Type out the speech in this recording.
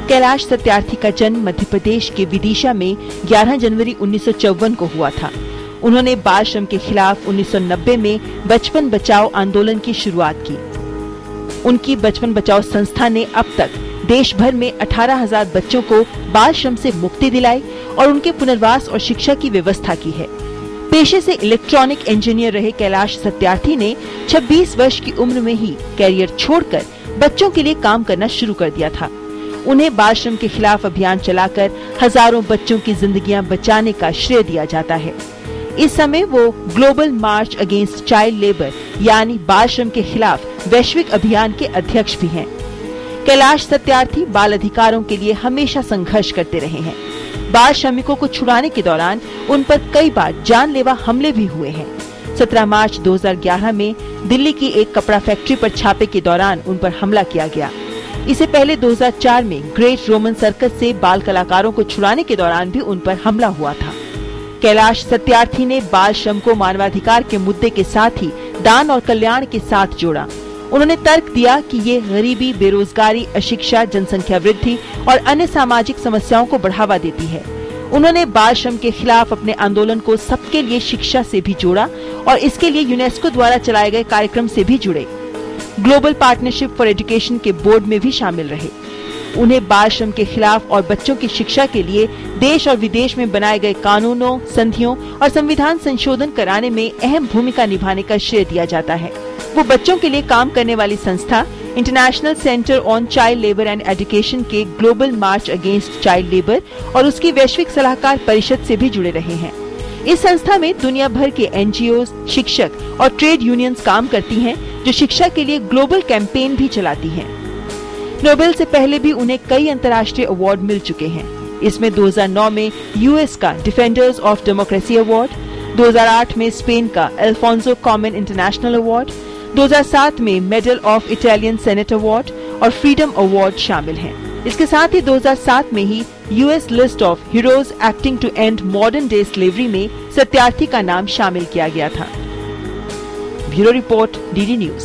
कैलाश सत्यार्थी का जन्म मध्य प्रदेश के विदिशा में 11 जनवरी 1954 को हुआ था। उन्होंने बाल श्रम के खिलाफ 1990 में बचपन बचाओ आंदोलन की शुरुआत की। उनकी बचपन बचाओ संस्था ने अब तक देश भर में 18,000 बच्चों को बाल श्रम से मुक्ति दिलाई और उनके पुनर्वास और शिक्षा की व्यवस्था की है। पेशे से इलेक्ट्रॉनिक इंजीनियर रहे कैलाश सत्यार्थी ने 26 वर्ष की उम्र में ही कैरियर छोड़कर बच्चों के लिए काम करना शुरू कर दिया था। उन्हें बाल श्रम के खिलाफ अभियान चलाकर हजारों बच्चों की जिंदगियां बचाने का श्रेय दिया जाता है। इस समय वो global march against child labour यानी बाल श्रम के खिलाफ वैश्विक अभियान के अध्यक्ष भी हैं। कैलाश सत्यार्थी बाल अधिकारों के लिए हमेशा संघर्ष करते रहे हैं। बाल श्रमिकों को छुड़ाने के दौरान उन पर कई बार जानलेवा हमले भी हुए हैं। 17 मार्च 2011 में दिल्ली की एक कपड़ा फैक्ट्री पर छापे के दौरान उन पर हमला किया गया। इससे पहले 2004 में ग्रेट रोमन सर्कस से बाल कलाकारों को छुड़ाने के दौरान भी उन पर हमला हुआ था। कैलाश सत्यार्थी ने बाल श्रम को मानवाधिकार के मुद्दे के साथ ही दान और कल्याण के साथ जोड़ा। उन्होंने तर्क दिया कि ये गरीबी, बेरोजगारी, अशिक्षा, जनसंख्या वृद्धि और अन्य सामाजिक समस्याओं को बढ़ावा देती है। उन्होंने बाल श्रम के खिलाफ अपने आंदोलन को सबके लिए शिक्षा से भी जोड़ा और इसके लिए यूनेस्को द्वारा चलाए गए कार्यक्रम से भी जुड़े। ग्लोबल पार्टनरशिप फॉर एजुकेशन के बोर्ड में भी शामिल रहे। उन्हें बाल श्रम के खिलाफ और बच्चों की शिक्षा के लिए देश और विदेश में बनाए गए कानूनों, संधियों और संविधान संशोधन कराने में अहम भूमिका निभाने का श्रेय दिया जाता है। वो बच्चों के लिए काम करने वाली संस्था international centre on child labour and education के global march against child labour और उसकी वैश्विक सलाहकार परिषद से भी जुड़े रहे हैं। इस संस्था में दुनिया भर के एनजीओ, शिक्षक और ट्रेड यूनियंस काम करती हैं, जो शिक्षा के लिए ग्लोबल कैंपेन भी चलाती हैं। नोबेल से पहले भी उन्हें कई अंतर्राष्ट्रीय अवार्ड मिल चुके हैं। इसमें 2009 में यूएस का डिफेंडर्स ऑफ डेमोक्रेसी अवार्ड, 2008 में स्पेन का अल्फोंसो कॉमेन इंटरनेशनल अवार्ड, 2007 में medal of Italian senate award और फ्रीडम अवार्ड शामिल हैं। इसके साथ ही 2007 में ही US list of heroes acting to end modern day slavery में सत्यार्थी का नाम शामिल किया गया था। Bureau report, DD news.